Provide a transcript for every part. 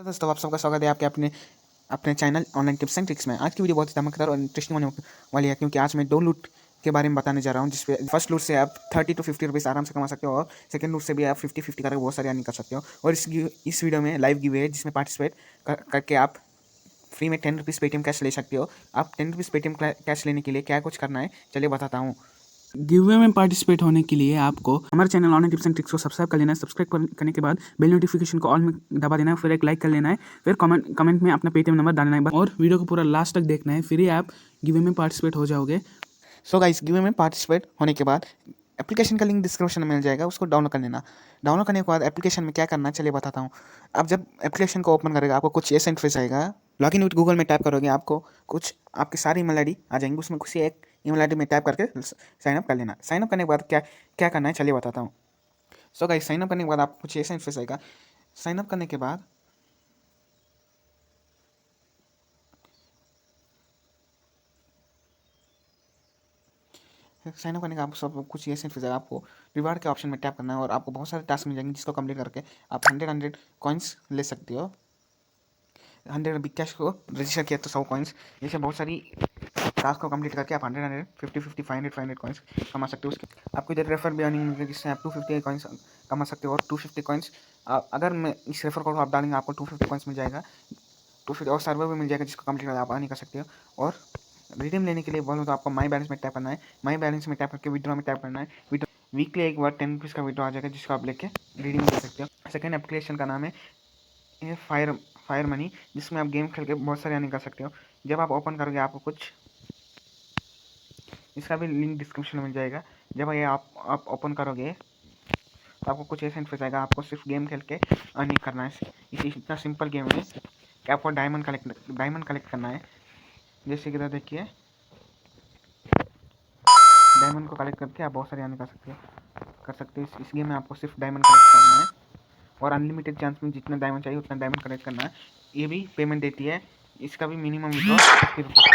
दोस्तों, आप सबका स्वागत है आपके अपने अपने channel online tips and tricks में। आज की वीडियो बहुत ही धमाकेदार और इंटरेस्टिंग होने वाली है, क्योंकि आज मैं दो लूट के बारे में बताने जा रहा हूँ। जिसपे फर्स्ट लूट से आप 30 to 50 रुपीज़ आराम से कमा सकते हो, और सेकंड लूट से भी आप 50-50 करके बहुत सारी अर्निंग कर सकते हो। और इस वीडियो में लाइव गिव है, जिसमें पार्टिसिपेट करके आप फ्री में 10 रुपीज़ पेटीएम कैश ले सकते हो। आप 10 रुपीज़ पेटीएम कैश लेने के लिए क्या कुछ करना है, चलिए बताता हूँ। गिव में पार्टिसिपेट होने के लिए आपको हमारे channel online tips and tricks को सब्सक्राइब कर लेना है। सब्सक्राइब करने के बाद बेल नोटिफिकेशन को ऑल में दबा देना है, फिर एक लाइक कर लेना है, फिर कमेंट में अपना पेटीएम नंबर डालना है और वीडियो को पूरा लास्ट तक देखना है, फिर ही आप गिव में पार्टिसिपेट हो जाओगे। सो गाइस, गिव में पार्टिसिपेट होने के बाद एप्लीकेशन का लिंक डिस्क्रिप्शन में मिल जाएगा, उसको डाउनलोड कर लेना। डाउनलोड करने के बाद एप्लीकेशन में क्या करना है चलिए बताता हूँ। अब जब एप्लीकेशन को ओपन करेगा, आपको कुछ ऐसा इंटरफेस आएगा। लॉगिन विद गूगल में टाइप करोगे, आपको कुछ आपकी सारी ईमेल आईडी आ जाएंगी, उसमें किसी एक ईमेल आईडी में टाइप करके साइन अप कर लेना। साइन अप करने के बाद क्या क्या करना है चलिए बताता हूँ। सो गाइस, साइन अप करने के बाद आपको कुछ ऐसा इंटरफेस आएगा। साइन अप करने के बाद साइन अप करने का आपको सब कुछ ये इंटरफेस आएगा। आपको रिवार्ड के ऑप्शन में टैप करना है, और आपको बहुत सारे टास्क मिल जाएंगे, जिसको कंप्लीट करके आप 100 कॉइन्स ले सकते हो। 100 बिग कैश को रजिस्टर किया तो 100 कॉइन्स, जैसे बहुत सारी टास्क को कंप्लीट करके आप 100 50 500 कॉइन्स कमा सकते हो। उसके आपको इधर रेफर भी अर्निंग मिलेगी, जिससे आप 250 कॉइन्स कमा सकते हो। और 250 कॉइन्स अगर मैं इस रेफर कोड आप डालेंगे, आपको 250 कॉइन्स मिल जाएगा। 250 और सर्वर भी मिल जाएगा, जिसको कंप्लीट करके आप अर्निंग कर सकते हो। और रिडीम लेने के लिए बोलो तो आपको माई बैलेंस में टैप करना है। माई बैलेंस में टैप करके विड्रॉ में टैप करना है। विड्रॉ वीकली एक बार 10 रुपीज़ का विड्रॉ आ जाएगा, जिसको आप लेके रिडीम कर सकते हो। सेकंड एप्लीकेशन का नाम है फायर मनी, जिसमें आप गेम खेल के बहुत सारे अर्निंग कर सकते हो। जब आप ओपन करोगे, आपको कुछ इसका भी लिंक डिस्क्रिप्शन में मिल जाएगा। जब ये आप ओपन करोगे तो आपको कुछ ऐसा इंटरफेस आएगा। आपको सिर्फ गेम खेल के अर्निंग करना है। इतना सिंपल गेम है कि आपको डायमंड कलेक्ट करना है। जैसे कि इधर देखिए, डायमंड को कलेक्ट करके आप बहुत सारे अर्निंग कर सकते हो। इस गेम में आपको सिर्फ डायमंड कलेक्ट करना है, और अनलिमिटेड चांस में जितना डायमंड चाहिए उतना डायमंड कलेक्ट करना है। ये भी पेमेंट देती है, इसका भी मिनिमम विड्रॉ 50 रुपीज़।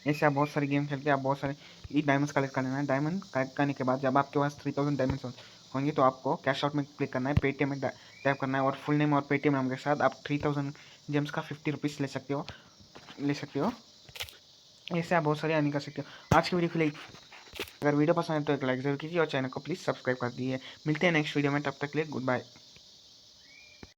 ऐसे आप बहुत सारे गेम खेल के आप बहुत सारे ये डायमंड्स कलेक्ट कर लेना है। डायमंड कलेक्ट करने के बाद जब आपके पास 3000 डायमंड्स होंगे, तो आपको कैश आउट में क्लिक करना है, पेटीएम में टैप करना है, और फुल नेम और पेटीएम नाम के साथ आप 3000 जेम्स का 50 रुपीज़ ले सकते हो। ऐसे आप बहुत सारे अर्निंग कर सकते हो। आज की वीडियो के लिए अगर वीडियो पसंद है तो एक लाइक जरूर कीजिए, और चैनल को प्लीज़ सब्सक्राइब कर दीजिए। मिलते हैं नेक्स्ट वीडियो में, तब तक के लिए गुड बाय।